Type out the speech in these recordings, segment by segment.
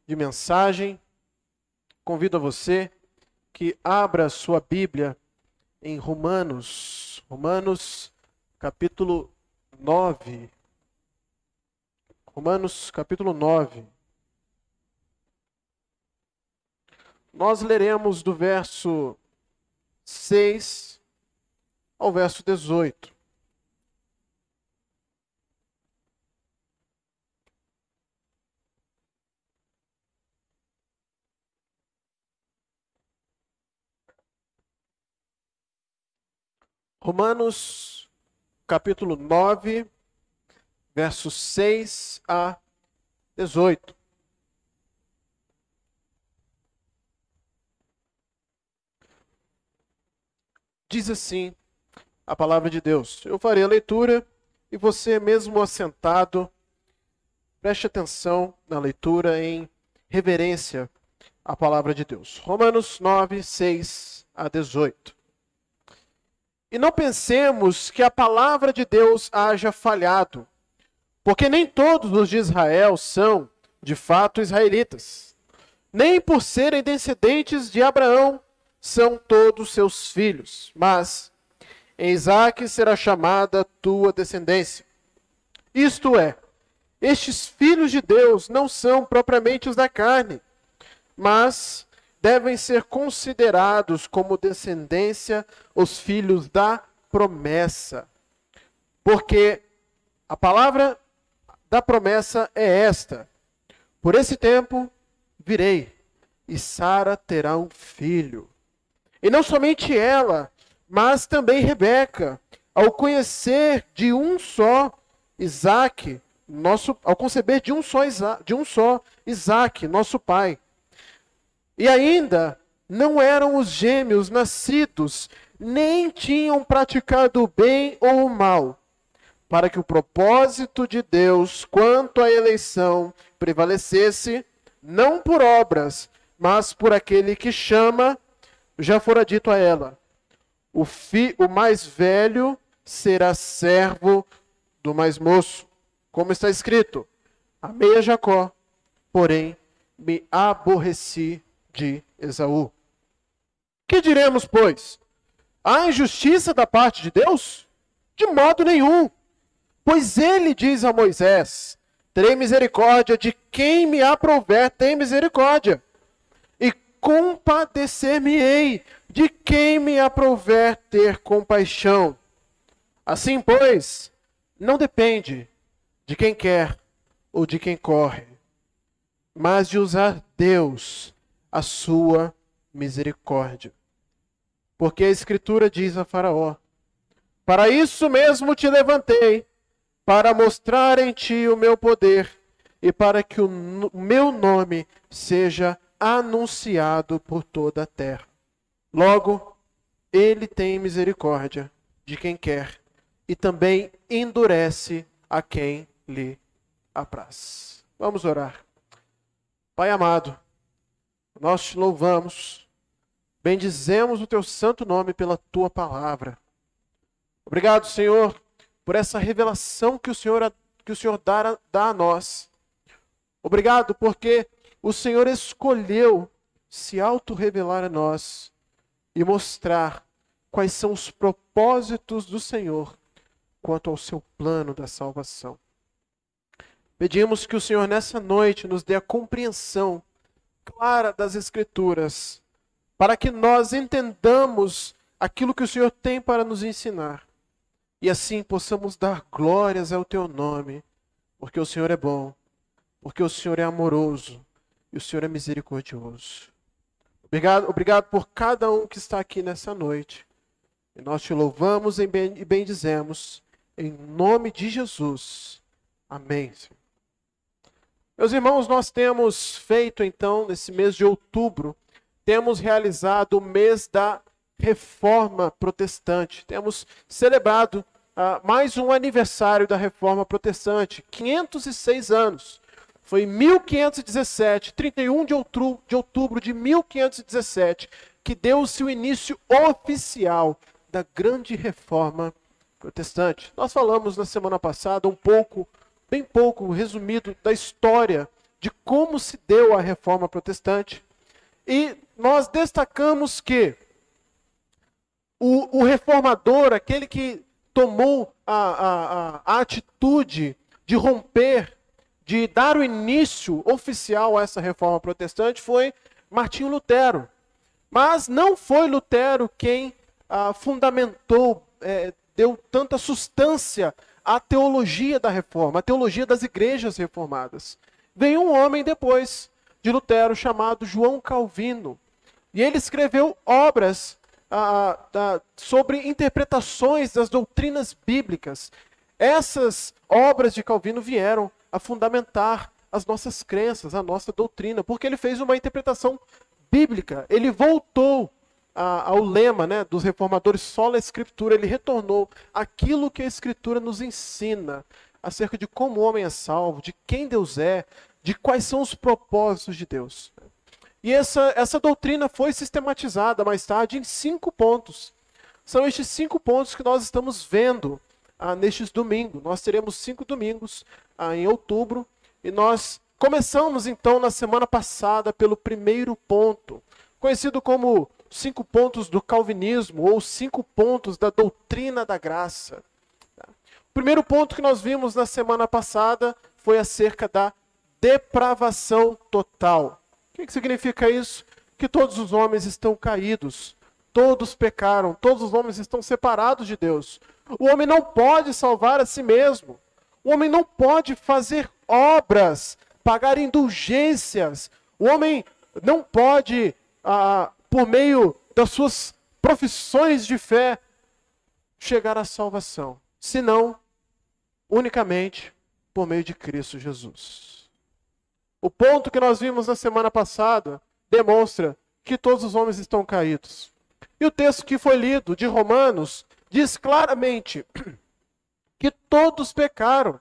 de mensagem, convido a você que abra sua Bíblia em Romanos, capítulo 9. Romanos, capítulo 9. Nós leremos do verso 6 ao verso 18. Romanos, capítulo 9, versos 6 a 18. Diz assim a palavra de Deus. Eu farei a leitura e você, mesmo assentado, preste atenção na leitura em reverência à palavra de Deus. Romanos 9, 6 a 18. E não pensemos que a palavra de Deus haja falhado, porque nem todos os de Israel são, de fato, israelitas. Nem por serem descendentes de Abraão são todos seus filhos, mas em Isaque será chamada tua descendência. Isto é, estes filhos de Deus não são propriamente os da carne, mas devem ser considerados como descendência os filhos da promessa. Porque a palavra da promessa é esta: por esse tempo virei, e Sara terá um filho. E não somente ela, mas também Rebeca, ao conhecer de um só Isaque, ao conceber de um só Isaque, nosso pai. E ainda não eram os gêmeos nascidos, nem tinham praticado o bem ou o mal, para que o propósito de Deus quanto à eleição prevalecesse, não por obras, mas por aquele que chama, já fora dito a ela: o mais velho será servo do mais moço. Como está escrito: amei a Jacó, porém me aborreci de Esaú. Que diremos, pois? Há injustiça da parte de Deus? De modo nenhum. Pois ele diz a Moisés: terei misericórdia de quem me aprouver, tem misericórdia. E compadecer-me-ei de quem me aprouver ter compaixão. Assim, pois, não depende de quem quer ou de quem corre, mas de usar Deus a sua misericórdia. Porque a Escritura diz a Faraó: para isso mesmo te levantei, para mostrar em ti o meu poder, e para que o meu nome seja anunciado por toda a terra. Logo, ele tem misericórdia de quem quer, e também endurece a quem lhe apraz. Vamos orar. Pai amado, nós te louvamos, bendizemos o teu santo nome pela tua palavra. Obrigado, Senhor, por essa revelação que o Senhor dá a nós. Obrigado porque o Senhor escolheu se auto-revelar a nós e mostrar quais são os propósitos do Senhor quanto ao seu plano da salvação. Pedimos que o Senhor nessa noite nos dê a compreensão clara das Escrituras, para que nós entendamos aquilo que o Senhor tem para nos ensinar. E assim possamos dar glórias ao teu nome, porque o Senhor é bom, porque o Senhor é amoroso e o Senhor é misericordioso. Obrigado por cada um que está aqui nessa noite. E nós te louvamos e bendizemos em nome de Jesus. Amém, Senhor. Meus irmãos, nós temos feito então, nesse mês de outubro, temos realizado o mês da Reforma Protestante. Temos celebrado mais um aniversário da Reforma Protestante, 506 anos. Foi em 1517, 31 de outubro de 1517, que deu-se o início oficial da grande Reforma Protestante. Nós falamos na semana passada bem pouco resumido da história de como se deu a Reforma Protestante. E nós destacamos que o reformador, aquele que tomou a atitude de romper, de dar o início oficial a essa Reforma Protestante, foi Martinho Lutero. Mas não foi Lutero quem fundamentou, deu tanta sustância à teologia da Reforma, à teologia das igrejas reformadas. Veio um homem depois de Lutero chamado João Calvino. E ele escreveu obras sobre interpretações das doutrinas bíblicas. Essas obras de Calvino vieram a fundamentar as nossas crenças, a nossa doutrina, porque ele fez uma interpretação bíblica. Ele voltou ao lema, né, dos reformadores, sola escritura. Ele retornou àquilo que a Escritura nos ensina acerca de como o homem é salvo, de quem Deus é, de quais são os propósitos de Deus. E essa doutrina foi sistematizada mais tarde em 5 pontos. São estes 5 pontos que nós estamos vendo nestes domingos. Nós teremos 5 domingos em outubro. E nós começamos então na semana passada pelo primeiro ponto, conhecido como 5 pontos do calvinismo ou 5 pontos da doutrina da graça. O primeiro ponto que nós vimos na semana passada foi acerca da depravação total. O que significa isso? Que todos os homens estão caídos, todos pecaram, todos os homens estão separados de Deus. O homem não pode salvar a si mesmo. O homem não pode fazer obras, pagar indulgências. O homem não pode, por meio das suas profissões de fé, chegar à salvação, senão unicamente por meio de Cristo Jesus. O ponto que nós vimos na semana passada demonstra que todos os homens estão caídos. E o texto que foi lido, de Romanos, diz claramente que todos pecaram.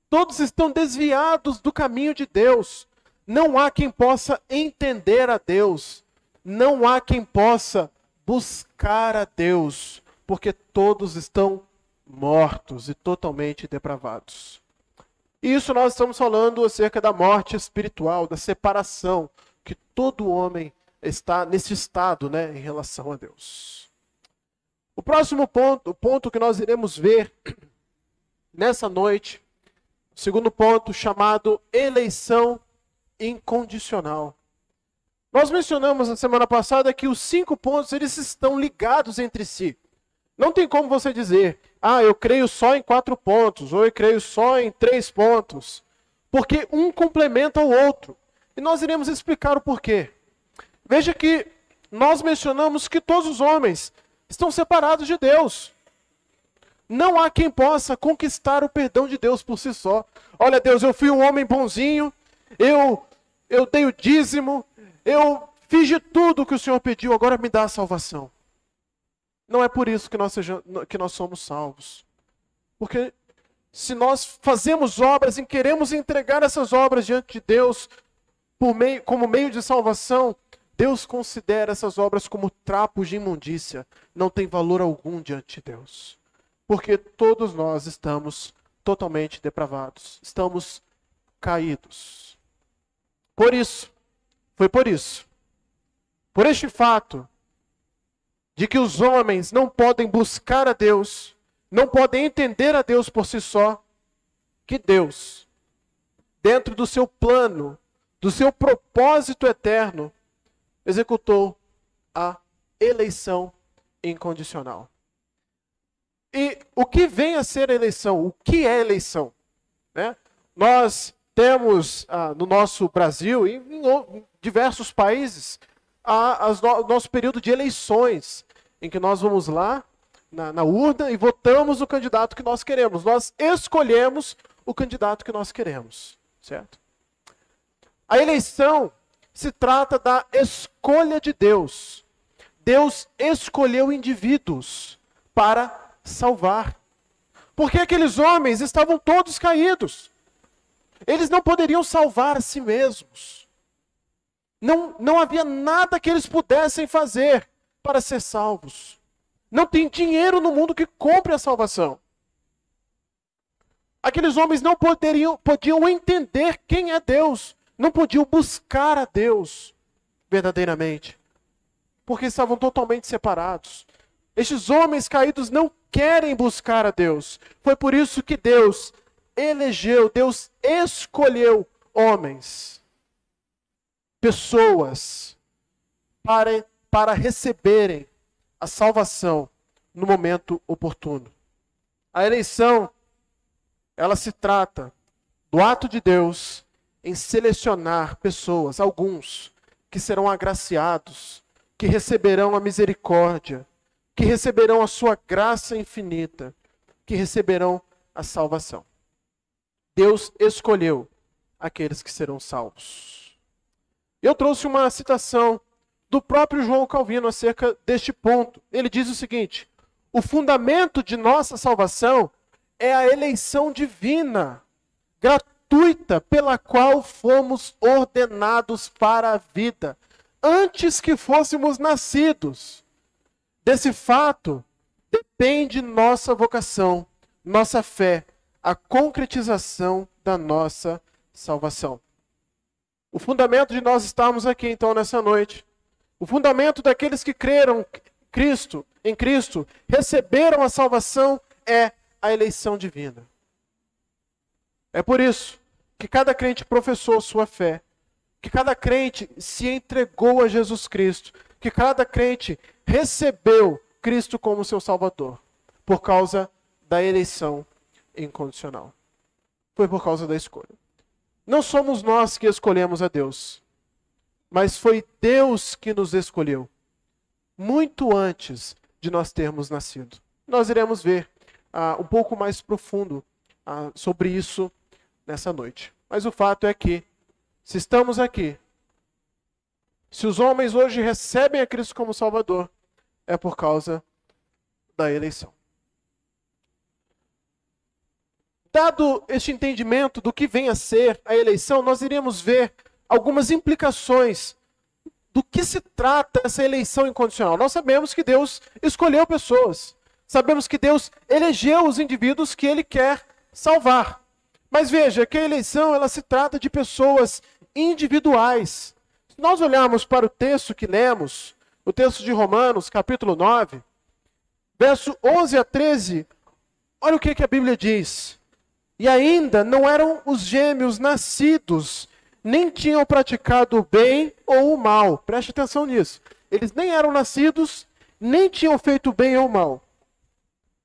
Todos estão desviados do caminho de Deus. Não há quem possa entender a Deus. Não há quem possa buscar a Deus, porque todos estão mortos e totalmente depravados. Isso nós estamos falando acerca da morte espiritual, da separação, que todo homem está nesse estado, né, em relação a Deus. O próximo ponto, o ponto que nós iremos ver nessa noite, o segundo ponto, chamado eleição incondicional. Nós mencionamos na semana passada que os 5 pontos eles estão ligados entre si. Não tem como você dizer, eu creio só em 4 pontos, ou eu creio só em 3 pontos, porque um complementa o outro. E nós iremos explicar o porquê. Veja que nós mencionamos que todos os homens estão separados de Deus. Não há quem possa conquistar o perdão de Deus por si só. Olha, Deus, eu fui um homem bonzinho, eu dei o dízimo, eu fiz de tudo que o Senhor pediu, agora me dá a salvação. Não é por isso que nós somos salvos. Porque se nós fazemos obras e queremos entregar essas obras diante de Deus como meio de salvação, Deus considera essas obras como trapos de imundícia. Não tem valor algum diante de Deus. Porque todos nós estamos totalmente depravados. Estamos caídos. Por isso, por este fato, de que os homens não podem buscar a Deus, não podem entender a Deus por si só, que Deus, dentro do seu plano, do seu propósito eterno, executou a eleição incondicional. E o que vem a ser a eleição? O que é eleição? Né? Nós temos no nosso Brasil e em diversos países o nosso período de eleições, em que nós vamos lá na urna e votamos o candidato que nós queremos. Nós escolhemos o candidato que nós queremos, certo? A eleição se trata da escolha de Deus. Deus escolheu indivíduos para salvar. Porque aqueles homens estavam todos caídos. Eles não poderiam salvar a si mesmos. Não havia nada que eles pudessem fazer para ser salvos. Não tem dinheiro no mundo que compre a salvação. Aqueles homens não podiam entender quem é Deus. não podiam buscar a Deus verdadeiramente, porque estavam totalmente separados. Estes homens caídos não querem buscar a Deus. Foi por isso que Deus elegeu, Deus escolheu pessoas, para receberem a salvação no momento oportuno. A eleição, ela se trata do ato de Deus em selecionar pessoas, alguns, que serão agraciados, que receberão a misericórdia, que receberão a sua graça infinita, que receberão a salvação. Deus escolheu aqueles que serão salvos. Eu trouxe uma citação do próprio João Calvino acerca deste ponto. Ele diz o seguinte: o fundamento de nossa salvação é a eleição divina, gratuita, pela qual fomos ordenados para a vida, antes que fôssemos nascidos. Desse fato depende nossa vocação, nossa fé, a concretização da nossa salvação. O fundamento de nós estarmos aqui, então, nessa noite, o fundamento daqueles que creram em Cristo, receberam a salvação, é a eleição divina. É por isso que cada crente professou sua fé, que cada crente se entregou a Jesus Cristo, que cada crente recebeu Cristo como seu Salvador, por causa da eleição incondicional. Foi por causa da escolha. Não somos nós que escolhemos a Deus, mas foi Deus que nos escolheu, muito antes de nós termos nascido. Nós iremos ver um pouco mais profundo sobre isso nessa noite. Mas o fato é que, se estamos aqui, se os homens hoje recebem a Cristo como Salvador, é por causa da eleição. Dado este entendimento do que vem a ser a eleição, nós iremos ver algumas implicações do que se trata essa eleição incondicional. Nós sabemos que Deus escolheu pessoas. Sabemos que Deus elegeu os indivíduos que Ele quer salvar. Mas veja que a eleição, ela se trata de pessoas individuais. Se nós olharmos para o texto que lemos, o texto de Romanos, capítulo 9, verso 11 a 13, olha o que a Bíblia diz. E ainda não eram os gêmeos nascidos, nem tinham praticado o bem ou o mal. Preste atenção nisso. Eles nem eram nascidos, nem tinham feito o bem ou o mal.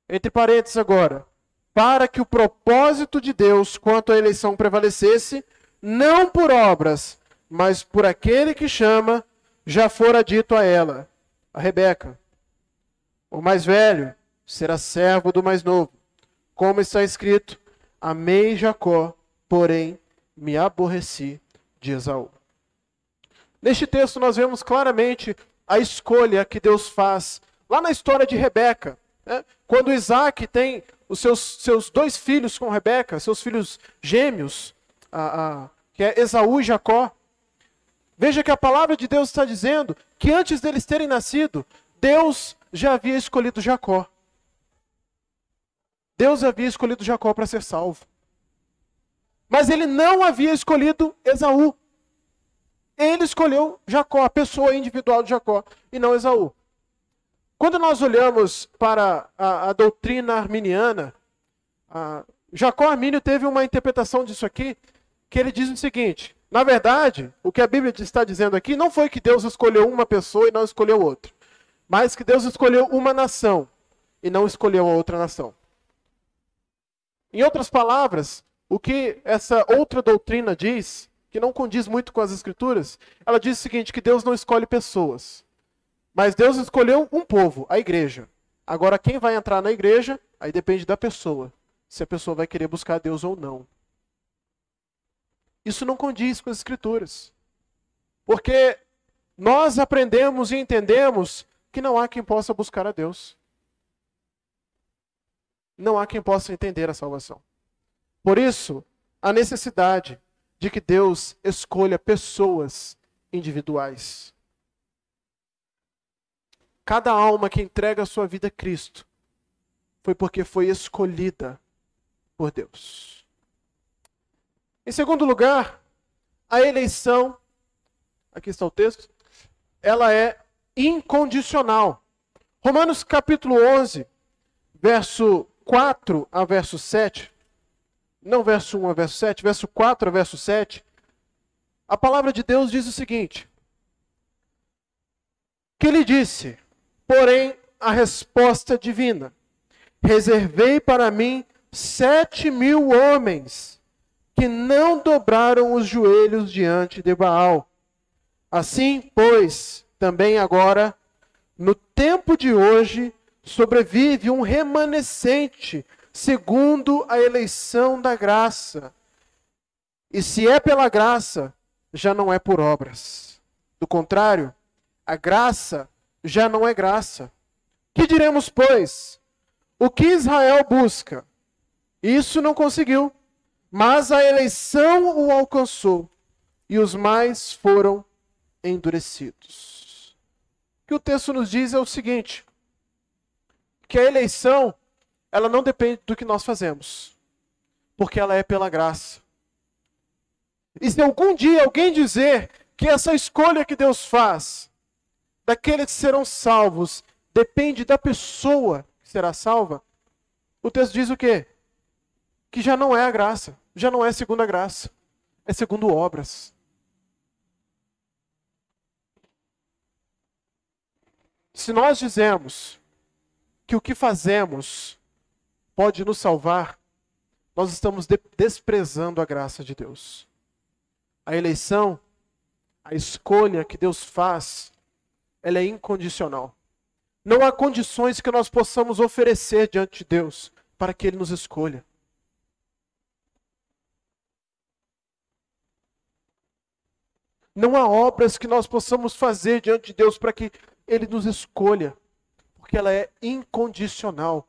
Entre parênteses agora. Para que o propósito de Deus quanto à eleição prevalecesse, não por obras, mas por aquele que chama, já fora dito a ela, a Rebeca: o mais velho será servo do mais novo. Como está escrito: amei Jacó, porém me aborreci de Esaú. Neste texto nós vemos claramente a escolha que Deus faz lá na história de Rebeca, né? Quando Isaac tem os seus dois filhos com Rebeca, seus filhos gêmeos, que é Esaú e Jacó. Veja que a palavra de Deus está dizendo que antes deles terem nascido, Deus já havia escolhido Jacó. Deus havia escolhido Jacó para ser salvo. Mas ele não havia escolhido Esaú. Ele escolheu Jacó, a pessoa individual de Jacó, e não Esaú. Quando nós olhamos para a doutrina arminiana, Jacó Armínio teve uma interpretação disso aqui, que ele diz o seguinte: na verdade, o que a Bíblia está dizendo aqui não foi que Deus escolheu uma pessoa e não escolheu outra, mas que Deus escolheu uma nação e não escolheu a outra nação. Em outras palavras, o que essa outra doutrina diz, que não condiz muito com as Escrituras, ela diz o seguinte: que Deus não escolhe pessoas, mas Deus escolheu um povo, a igreja. Agora, quem vai entrar na igreja, aí depende da pessoa, se a pessoa vai querer buscar Deus ou não. Isso não condiz com as Escrituras, porque nós aprendemos e entendemos que não há quem possa buscar a Deus. Não há quem possa entender a salvação. Por isso, a necessidade de que Deus escolha pessoas individuais. Cada alma que entrega a sua vida a Cristo foi porque foi escolhida por Deus. Em segundo lugar, a eleição, aqui está o texto, ela é incondicional. Romanos capítulo 11, verso 4 a verso 7, não verso 1 a verso 7, verso 4 a verso 7, a palavra de Deus diz o seguinte: que ele disse, porém, a resposta divina, reservei para mim 7.000 homens que não dobraram os joelhos diante de Baal. Assim, pois, também agora, no tempo de hoje, sobrevive um remanescente, segundo a eleição da graça. E se é pela graça, já não é por obras. Do contrário, a graça já não é graça. Que diremos, pois? O que Israel busca? Isso não conseguiu, mas a eleição o alcançou, e os mais foram endurecidos. O que o texto nos diz é o seguinte: que a eleição, ela não depende do que nós fazemos, porque ela é pela graça. E se algum dia alguém dizer que essa escolha que Deus faz, daqueles que serão salvos, depende da pessoa que será salva, o texto diz o quê? Que já não é a graça, já não é segundo a graça, é segundo obras. Se nós dizemos que o que fazemos pode nos salvar, nós estamos desprezando a graça de Deus. A eleição, a escolha que Deus faz, ela é incondicional. Não há condições que nós possamos oferecer diante de Deus para que Ele nos escolha. Não há obras que nós possamos fazer diante de Deus para que Ele nos escolha, porque ela é incondicional.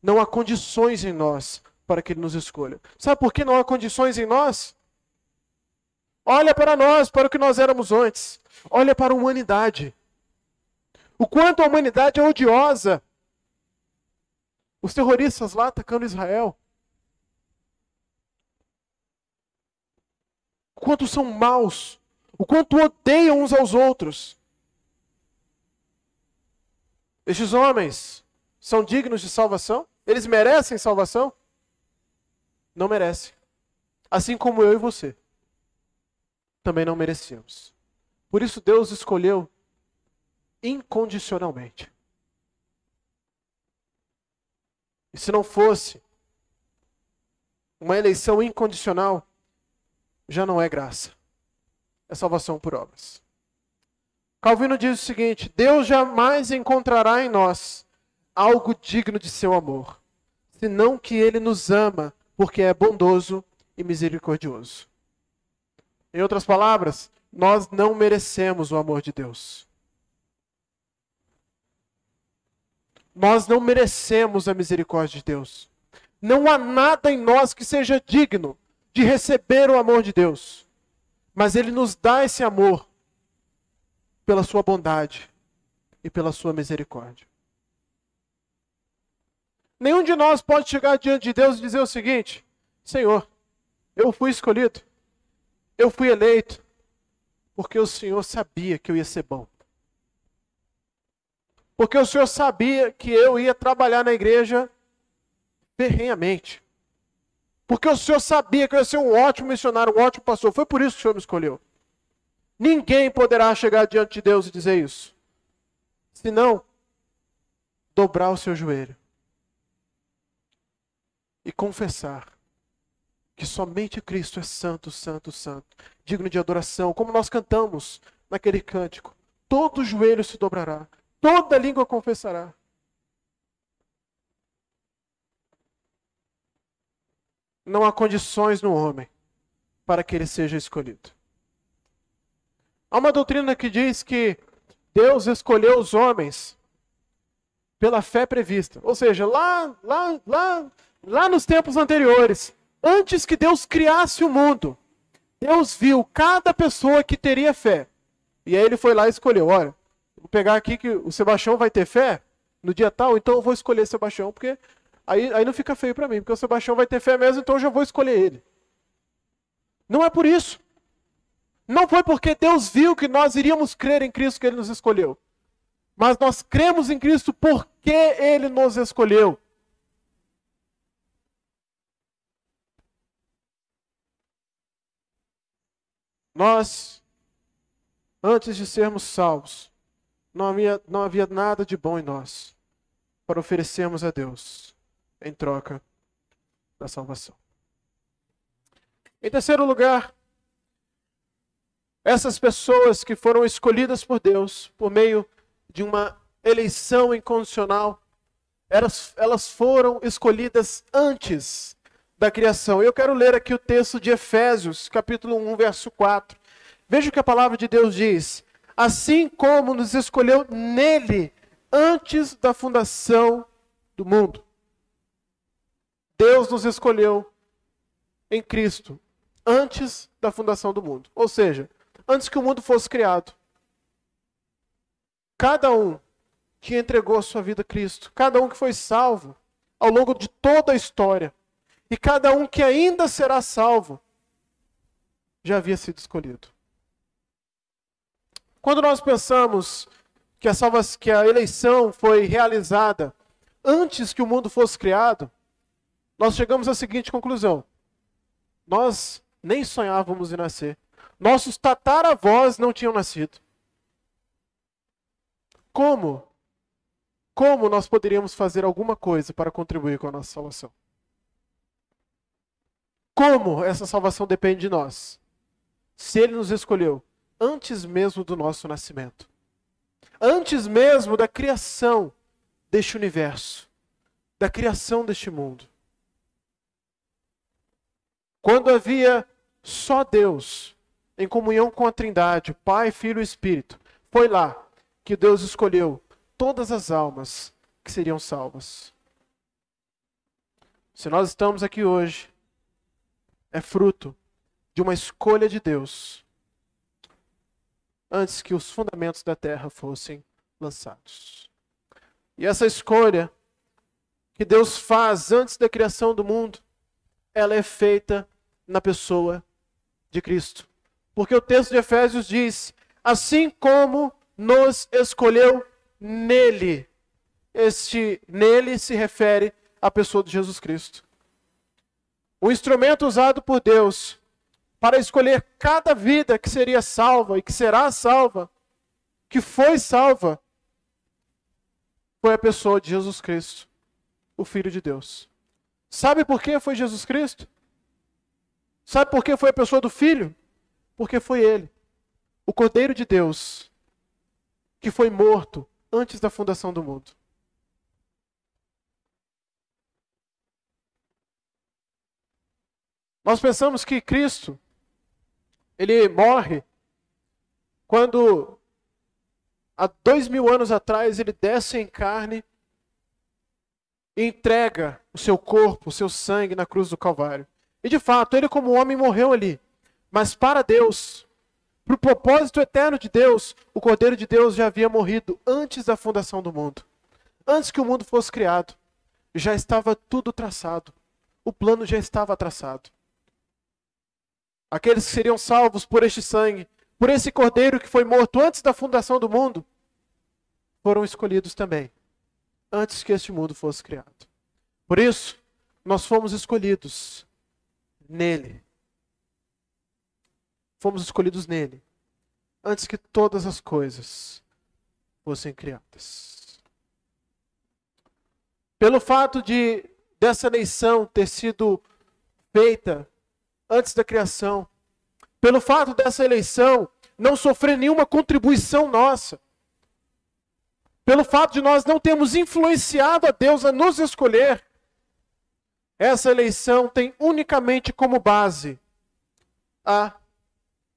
Não há condições em nós para que Ele nos escolha. Sabe por que não há condições em nós? Olha para nós, para o que nós éramos antes. Olha para a humanidade. O quanto a humanidade é odiosa. Os terroristas lá atacando Israel. O quanto são maus. O quanto odeiam uns aos outros. Estes homens são dignos de salvação? Eles merecem salvação? Não merecem. Assim como eu e você também não merecíamos. Por isso Deus escolheu incondicionalmente. E se não fosse uma eleição incondicional, já não é graça. É salvação por obras. Calvino diz o seguinte: Deus jamais encontrará em nós algo digno de seu amor, senão que Ele nos ama, porque é bondoso e misericordioso. Em outras palavras, nós não merecemos o amor de Deus. Nós não merecemos a misericórdia de Deus. Não há nada em nós que seja digno de receber o amor de Deus. Mas Ele nos dá esse amor pela sua bondade e pela sua misericórdia. Nenhum de nós pode chegar diante de Deus e dizer o seguinte: Senhor, eu fui escolhido, eu fui eleito, porque o Senhor sabia que eu ia ser bom. Porque o Senhor sabia que eu ia trabalhar na igreja ferrenhamente. Porque o Senhor sabia que eu ia ser um ótimo missionário, um ótimo pastor. Foi por isso que o Senhor me escolheu. Ninguém poderá chegar diante de Deus e dizer isso. Senão, dobrar o seu joelho. E confessar que somente Cristo é santo, santo, santo. Digno de adoração. Como nós cantamos naquele cântico. Todo joelho se dobrará. Toda língua confessará. Não há condições no homem para que ele seja escolhido. Há uma doutrina que diz que Deus escolheu os homens pela fé prevista. Ou seja, lá nos tempos anteriores, antes que Deus criasse o mundo, Deus viu cada pessoa que teria fé. E aí Ele foi lá e escolheu: olha, vou pegar aqui que o Sebastião vai ter fé no dia tal, então eu vou escolher Sebastião, porque aí não fica feio para mim, porque o Sebastião vai ter fé mesmo, então eu já vou escolher ele. Não é por isso. Não foi porque Deus viu que nós iríamos crer em Cristo que Ele nos escolheu. Mas nós cremos em Cristo porque Ele nos escolheu. Nós, antes de sermos salvos, não havia nada de bom em nós para oferecermos a Deus em troca da salvação. Em terceiro lugar, essas pessoas que foram escolhidas por Deus por meio de uma eleição incondicional, elas foram escolhidas antes da criação. Eu quero ler aqui o texto de Efésios, capítulo 1, verso 4. Veja o que a palavra de Deus diz. Assim como nos escolheu nele antes da fundação do mundo. Deus nos escolheu em Cristo antes da fundação do mundo. Ou seja, antes que o mundo fosse criado. Cada um que entregou a sua vida a Cristo, cada um que foi salvo ao longo de toda a história, e cada um que ainda será salvo, já havia sido escolhido. Quando nós pensamos que a eleição foi realizada antes que o mundo fosse criado, nós chegamos à seguinte conclusão. Nós nem sonhávamos em nascer. Nossos tataravós não tinham nascido. Como nós poderíamos fazer alguma coisa para contribuir com a nossa salvação? Como essa salvação depende de nós? Se Ele nos escolheu antes mesmo do nosso nascimento. Antes mesmo da criação deste universo. Da criação deste mundo. Quando havia só Deus, em comunhão com a Trindade, Pai, Filho e Espírito, foi lá que Deus escolheu todas as almas que seriam salvas. Se nós estamos aqui hoje, é fruto de uma escolha de Deus antes que os fundamentos da terra fossem lançados. E essa escolha que Deus faz antes da criação do mundo, ela é feita na pessoa de Cristo. Porque o texto de Efésios diz, assim como nos escolheu nele. Este nele se refere à pessoa de Jesus Cristo. O instrumento usado por Deus para escolher cada vida que seria salva e que será salva, que foi salva, foi a pessoa de Jesus Cristo, o Filho de Deus. Sabe por que foi Jesus Cristo? Sabe por que foi a pessoa do Filho? Porque foi Ele, o Cordeiro de Deus, que foi morto antes da fundação do mundo. Nós pensamos que Cristo, Ele morre quando, há 2000 anos atrás, Ele desce em carne e entrega o seu corpo, o seu sangue na cruz do Calvário. E de fato, Ele como homem morreu ali. Mas para Deus, para o propósito eterno de Deus, o Cordeiro de Deus já havia morrido antes da fundação do mundo. Antes que o mundo fosse criado. Já estava tudo traçado. O plano já estava traçado. Aqueles que seriam salvos por este sangue, por esse Cordeiro que foi morto antes da fundação do mundo, foram escolhidos também, antes que este mundo fosse criado. Por isso, nós fomos escolhidos nele. Fomos escolhidos nele, antes que todas as coisas fossem criadas. Pelo fato dessa eleição ter sido feita antes da criação, pelo fato dessa eleição não sofrer nenhuma contribuição nossa, pelo fato de nós não termos influenciado a Deus a nos escolher, essa eleição tem unicamente como base a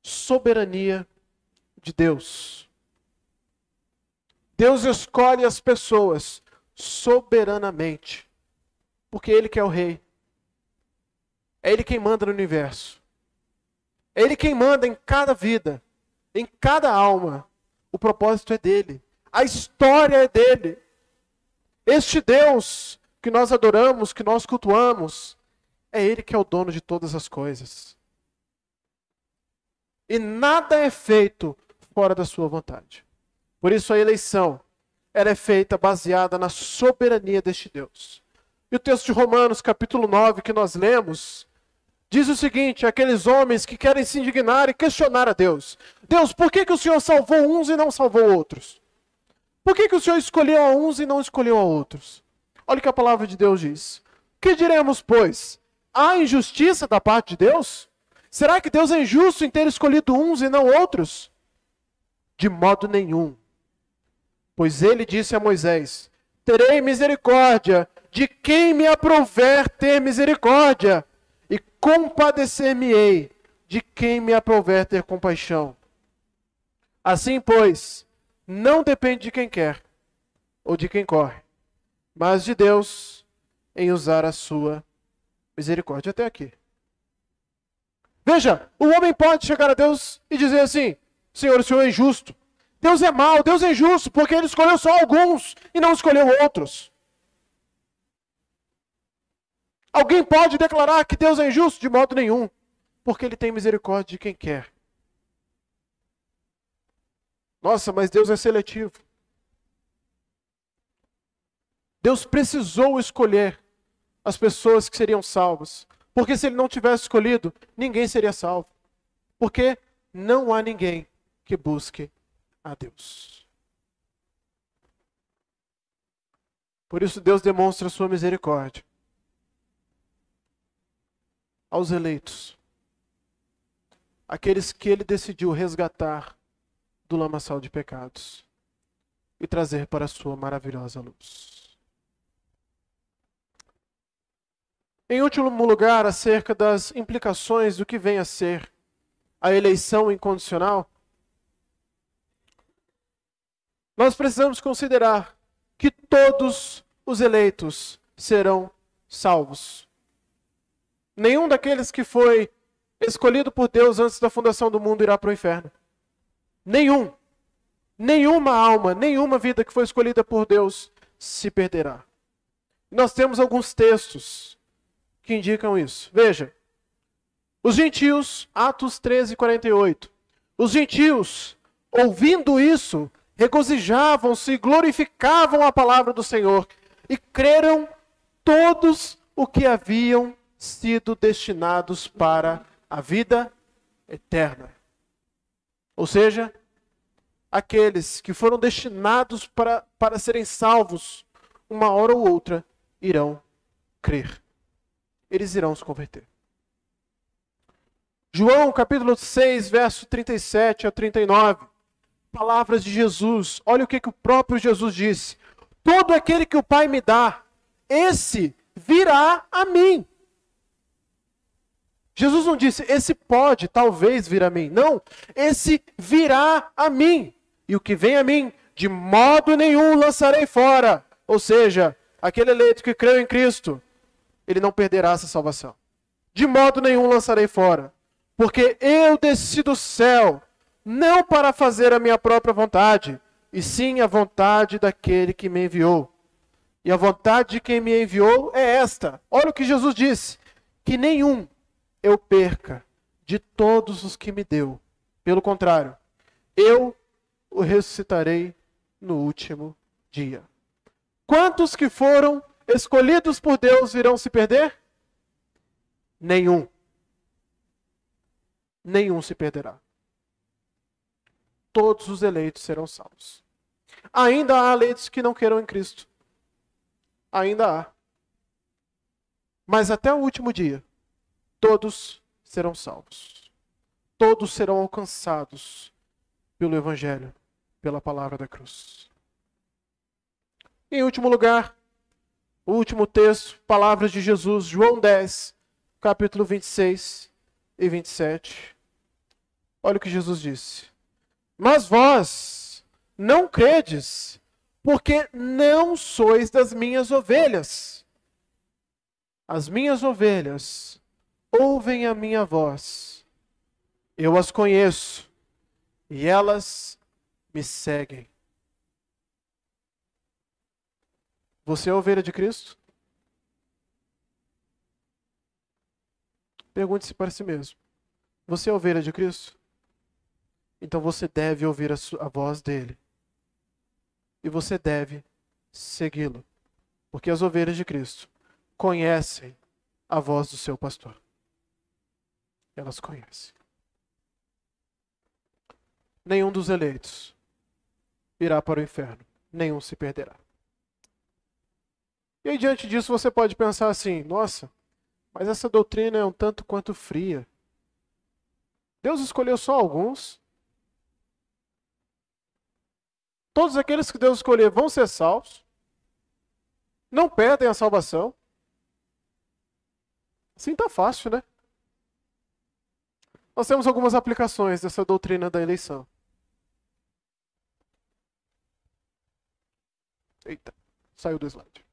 soberania de Deus. Deus escolhe as pessoas soberanamente, porque Ele que é o rei. É Ele quem manda no universo. É Ele quem manda em cada vida, em cada alma. O propósito é dele. A história é dele. Este Deus que nós adoramos, que nós cultuamos, é Ele que é o dono de todas as coisas. E nada é feito fora da sua vontade. Por isso a eleição, ela é feita baseada na soberania deste Deus. E o texto de Romanos, capítulo 9, que nós lemos, diz o seguinte: aqueles homens que querem se indignar e questionar a Deus. Deus, por que o Senhor salvou uns e não salvou outros? Por que o Senhor escolheu a uns e não escolheu a outros? Olha o que a palavra de Deus diz. Que diremos, pois? Há injustiça da parte de Deus? Será que Deus é injusto em ter escolhido uns e não outros? De modo nenhum. Pois ele disse a Moisés: terei misericórdia de quem me aprouver ter misericórdia, e compadecer-me-ei de quem me aprouver ter compaixão. Assim, pois, não depende de quem quer ou de quem corre, mas de Deus em usar a sua misericórdia. Até aqui. Veja, o homem pode chegar a Deus e dizer assim: Senhor, o Senhor é injusto. Deus é mau, Deus é injusto, porque Ele escolheu só alguns e não escolheu outros. Alguém pode declarar que Deus é injusto? De modo nenhum, porque Ele tem misericórdia de quem quer. Nossa, mas Deus é seletivo. Deus precisou escolher as pessoas que seriam salvas, porque se Ele não tivesse escolhido, ninguém seria salvo. Porque não há ninguém que busque a Deus. Por isso Deus demonstra a sua misericórdia aos eleitos, aqueles que Ele decidiu resgatar do lamaçal de pecados e trazer para a sua maravilhosa luz. Em último lugar, acerca das implicações do que vem a ser a eleição incondicional, nós precisamos considerar que todos os eleitos serão salvos. Nenhum daqueles que foi escolhido por Deus antes da fundação do mundo irá para o inferno. Nenhum. Nenhuma alma, nenhuma vida que foi escolhida por Deus se perderá. Nós temos alguns textos que indicam isso. Veja, os gentios, Atos 13:48. Os gentios, ouvindo isso, regozijavam-se e glorificavam a palavra do Senhor e creram todos o que haviam sido destinados para a vida eterna. Ou seja, aqueles que foram destinados para serem salvos, uma hora ou outra, irão crer. Eles irão se converter. João, capítulo 6, verso 37 a 39. Palavras de Jesus. Olha o que o próprio Jesus disse. Todo aquele que o Pai me dá, esse virá a mim. Jesus não disse, esse pode, talvez, vir a mim. Não, esse virá a mim. E o que vem a mim, de modo nenhum lançarei fora. Ou seja, aquele eleito que creu em Cristo, ele não perderá essa salvação. De modo nenhum lançarei fora. Porque eu desci do céu, não para fazer a minha própria vontade, e sim a vontade daquele que me enviou. E a vontade de quem me enviou é esta. Olha o que Jesus disse, que nenhum eu perca de todos os que me deu. Pelo contrário, eu o ressuscitarei no último dia. Quantos que foram escolhidos por Deus irão se perder? Nenhum. Nenhum se perderá. Todos os eleitos serão salvos. Ainda há eleitos que não queiram em Cristo. Ainda há. Mas até o último dia, todos serão salvos. Todos serão alcançados pelo Evangelho, pela palavra da cruz. Em último lugar, o último texto, palavras de Jesus, João 10, capítulo 26 e 27. Olha o que Jesus disse. Mas vós não credes, porque não sois das minhas ovelhas. As minhas ovelhas ouvem a minha voz. Eu as conheço e elas me seguem. Você é ovelha de Cristo? Pergunte-se para si mesmo. Você é ovelha de Cristo? Então você deve ouvir a voz dele. E você deve segui-lo. Porque as ovelhas de Cristo conhecem a voz do seu pastor. Elas conhecem. Nenhum dos eleitos irá para o inferno. Nenhum se perderá. E aí, diante disso, você pode pensar assim: nossa, mas essa doutrina é um tanto quanto fria. Deus escolheu só alguns. Todos aqueles que Deus escolher vão ser salvos. Não perdem a salvação. Assim tá fácil, né? Nós temos algumas aplicações dessa doutrina da eleição. Eita, saiu do slide.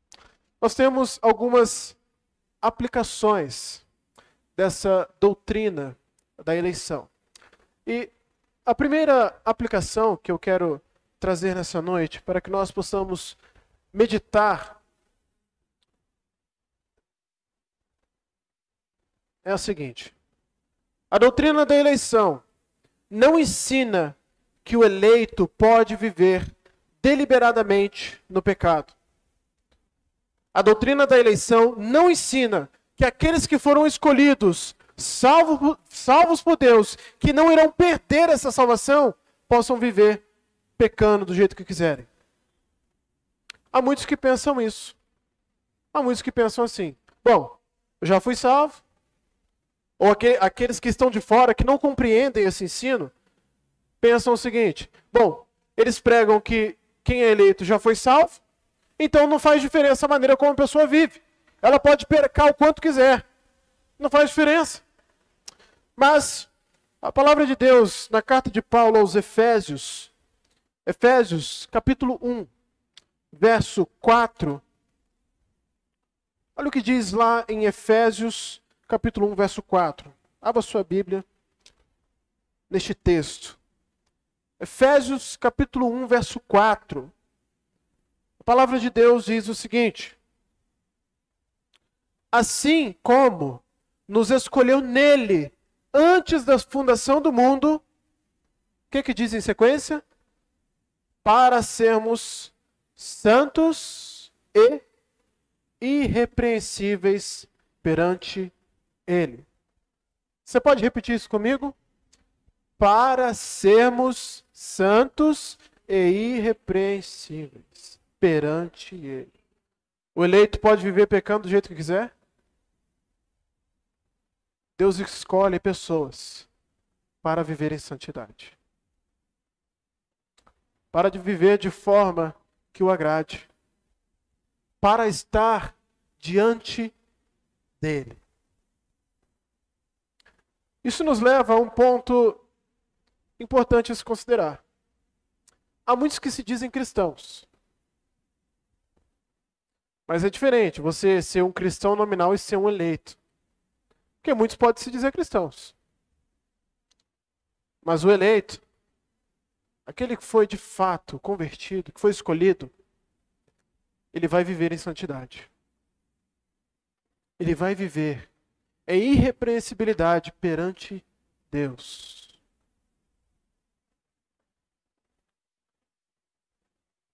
Nós temos algumas aplicações dessa doutrina da eleição. E a primeira aplicação que eu quero trazer nessa noite, para que nós possamos meditar, é a seguinte: a doutrina da eleição não ensina que o eleito pode viver deliberadamente no pecado. A doutrina da eleição não ensina que aqueles que foram escolhidos, salvos por Deus, que não irão perder essa salvação, possam viver pecando do jeito que quiserem. Há muitos que pensam isso. Há muitos que pensam assim: bom, eu já fui salvo. Ou aqueles que estão de fora, que não compreendem esse ensino, pensam o seguinte: bom, eles pregam que quem é eleito já foi salvo, então não faz diferença a maneira como a pessoa vive. Ela pode pecar o quanto quiser. Não faz diferença. Mas a palavra de Deus, na carta de Paulo aos Efésios, capítulo 1, verso 4. Olha o que diz lá em Efésios, capítulo 1, verso 4. Abra sua Bíblia neste texto. Efésios, capítulo 1, verso 4. A palavra de Deus diz o seguinte: assim como nos escolheu nele antes da fundação do mundo, o que diz em sequência? Para sermos santos e irrepreensíveis perante ele. Você pode repetir isso comigo? Para sermos santos e irrepreensíveis perante ele. O eleito pode viver pecando do jeito que quiser? Deus escolhe pessoas para viver em santidade. Para de viver de forma que o agrade. Para estar diante dele. Isso nos leva a um ponto importante a se considerar. Há muitos que se dizem cristãos. Mas é diferente você ser um cristão nominal e ser um eleito. Porque muitos podem se dizer cristãos. Mas o eleito, aquele que foi de fato convertido, que foi escolhido, ele vai viver em santidade. Ele vai viver em irrepreensibilidade perante Deus.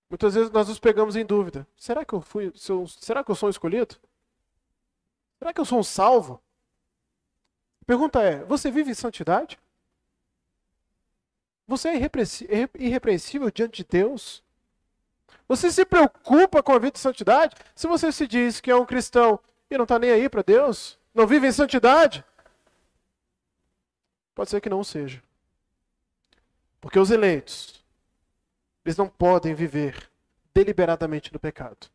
Muitas vezes nós nos pegamos em dúvida. Será que eu sou um escolhido? Será que eu sou um salvo? A pergunta é: você vive em santidade? Você é irrepreensível diante de Deus? Você se preocupa com a vida de santidade? Se você se diz que é um cristão e não está nem aí para Deus, não vive em santidade, pode ser que não seja. Porque os eleitos, eles não podem viver deliberadamente no pecado.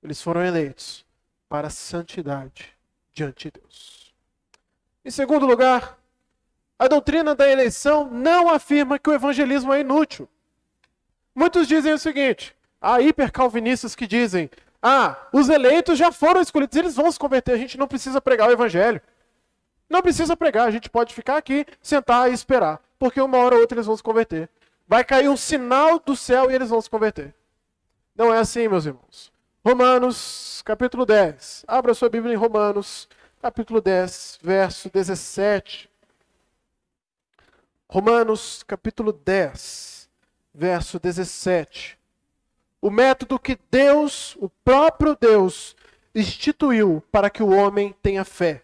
Eles foram eleitos para a santidade diante de Deus. Em segundo lugar, a doutrina da eleição não afirma que o evangelismo é inútil. Muitos dizem o seguinte: há hipercalvinistas que dizem: os eleitos já foram escolhidos, eles vão se converter, a gente não precisa pregar o evangelho. Não precisa pregar, a gente pode ficar aqui, sentar e esperar, porque uma hora ou outra eles vão se converter. Vai cair um sinal do céu e eles vão se converter. Não é assim, meus irmãos. Romanos, capítulo 10. Abra sua Bíblia em Romanos, capítulo 10, verso 17. Romanos capítulo 10, verso 17. O método que Deus, o próprio Deus, instituiu para que o homem tenha fé.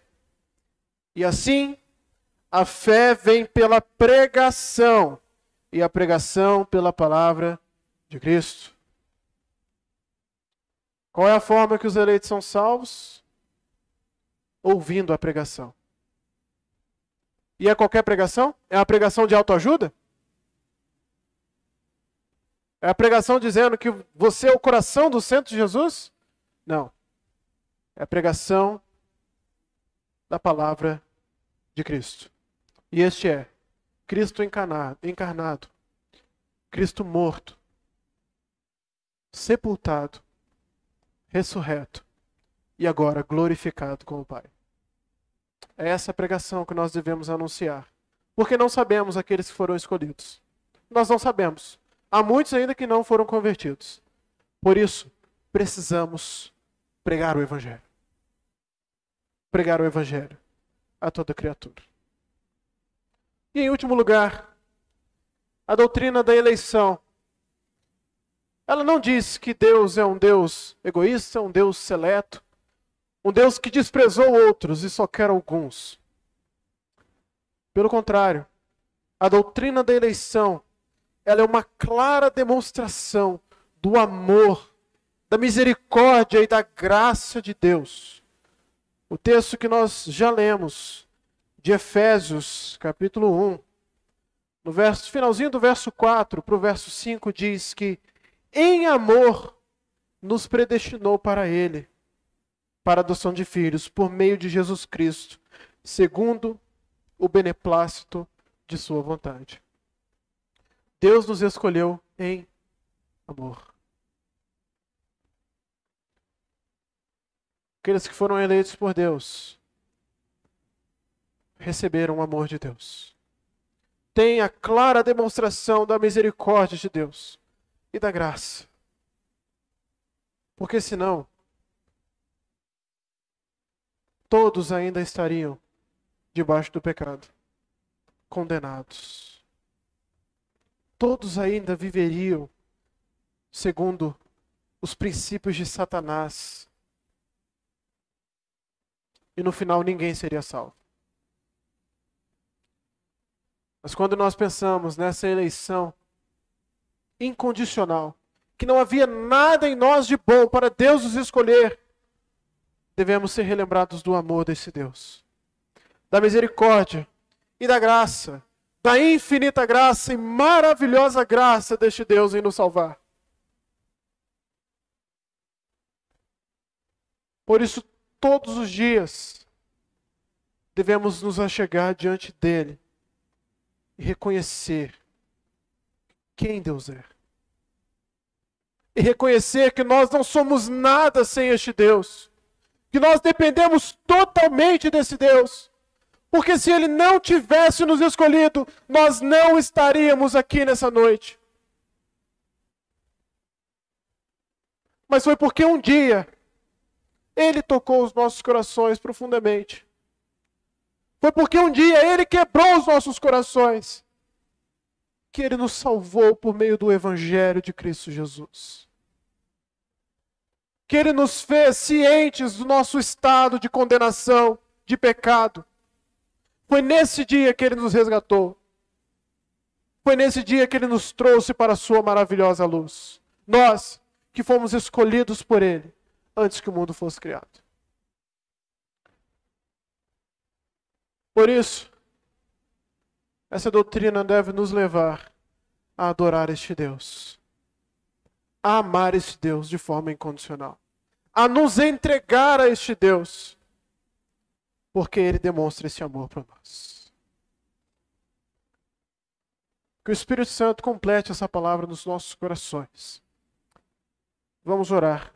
E assim, a fé vem pela pregação, e a pregação pela palavra de Cristo. Qual é a forma que os eleitos são salvos? Ouvindo a pregação. E é qualquer pregação? É a pregação de autoajuda? É a pregação dizendo que você é o coração do centro de Jesus? Não. É a pregação da palavra de Cristo. E este é Cristo encarnado, Cristo morto, sepultado, ressurreto e agora glorificado com o Pai. É essa pregação que nós devemos anunciar. Porque não sabemos aqueles que foram escolhidos. Nós não sabemos. Há muitos ainda que não foram convertidos. Por isso, precisamos pregar o Evangelho. Pregar o Evangelho a toda criatura. E em último lugar, a doutrina da eleição. Ela não diz que Deus é um Deus egoísta, um Deus seleto, um Deus que desprezou outros e só quer alguns. Pelo contrário, a doutrina da eleição, ela é uma clara demonstração do amor, da misericórdia e da graça de Deus. O texto que nós já lemos, de Efésios, capítulo 1, no finalzinho do verso 4 para o verso 5, diz que em amor nos predestinou para Ele, para a adoção de filhos, por meio de Jesus Cristo, segundo o beneplácito de sua vontade. Deus nos escolheu em amor. Aqueles que foram eleitos por Deus receberam o amor de Deus. Tem a clara demonstração da misericórdia de Deus e da graça. Porque senão, todos ainda estariam debaixo do pecado, condenados. Todos ainda viveriam segundo os princípios de Satanás. E no final ninguém seria salvo. Mas quando nós pensamos nessa eleição incondicional, que não havia nada em nós de bom para Deus nos escolher, devemos ser relembrados do amor desse Deus, da misericórdia e da graça, da infinita graça e maravilhosa graça deste Deus em nos salvar. Por isso, todos os dias, devemos nos achegar diante dele e reconhecer quem Deus é. E reconhecer que nós não somos nada sem este Deus. Que nós dependemos totalmente desse Deus. Porque se Ele não tivesse nos escolhido, nós não estaríamos aqui nessa noite. Mas foi porque um dia Ele tocou os nossos corações profundamente. Foi porque um dia Ele quebrou os nossos corações que Ele nos salvou por meio do Evangelho de Cristo Jesus. Que Ele nos fez cientes do nosso estado de condenação, de pecado. Foi nesse dia que Ele nos resgatou. Foi nesse dia que Ele nos trouxe para a sua maravilhosa luz. Nós, que fomos escolhidos por Ele, antes que o mundo fosse criado. Por isso, essa doutrina deve nos levar a adorar este Deus, a amar este Deus de forma incondicional, a nos entregar a este Deus, porque Ele demonstra esse amor para nós. Que o Espírito Santo complete essa palavra nos nossos corações. Vamos orar.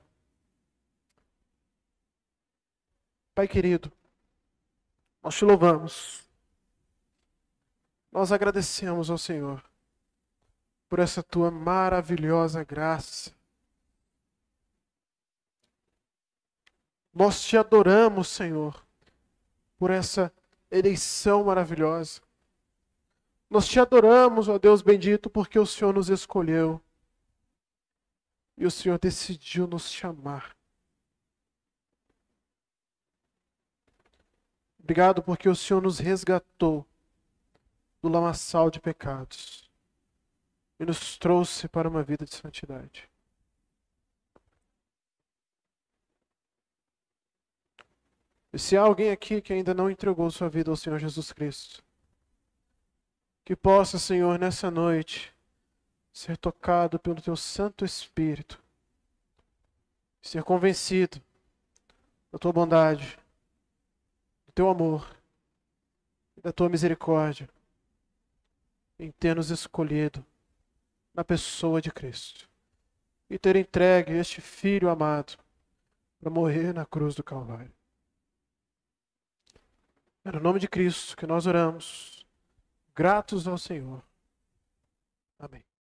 Pai querido, nós te louvamos. Nós agradecemos ao Senhor por essa tua maravilhosa graça. Nós te adoramos, Senhor, por essa eleição maravilhosa. Nós te adoramos, ó Deus bendito, porque o Senhor nos escolheu e o Senhor decidiu nos chamar. Obrigado porque o Senhor nos resgatou do lamaçal de pecados e nos trouxe para uma vida de santidade. E se há alguém aqui que ainda não entregou sua vida ao Senhor Jesus Cristo, que possa, Senhor, nessa noite, ser tocado pelo Teu Santo Espírito, ser convencido da Tua bondade, do Teu amor e da Tua misericórdia, em ter nos escolhido na pessoa de Cristo e ter entregue este Filho amado para morrer na cruz do Calvário. É no nome de Cristo que nós oramos, gratos ao Senhor. Amém.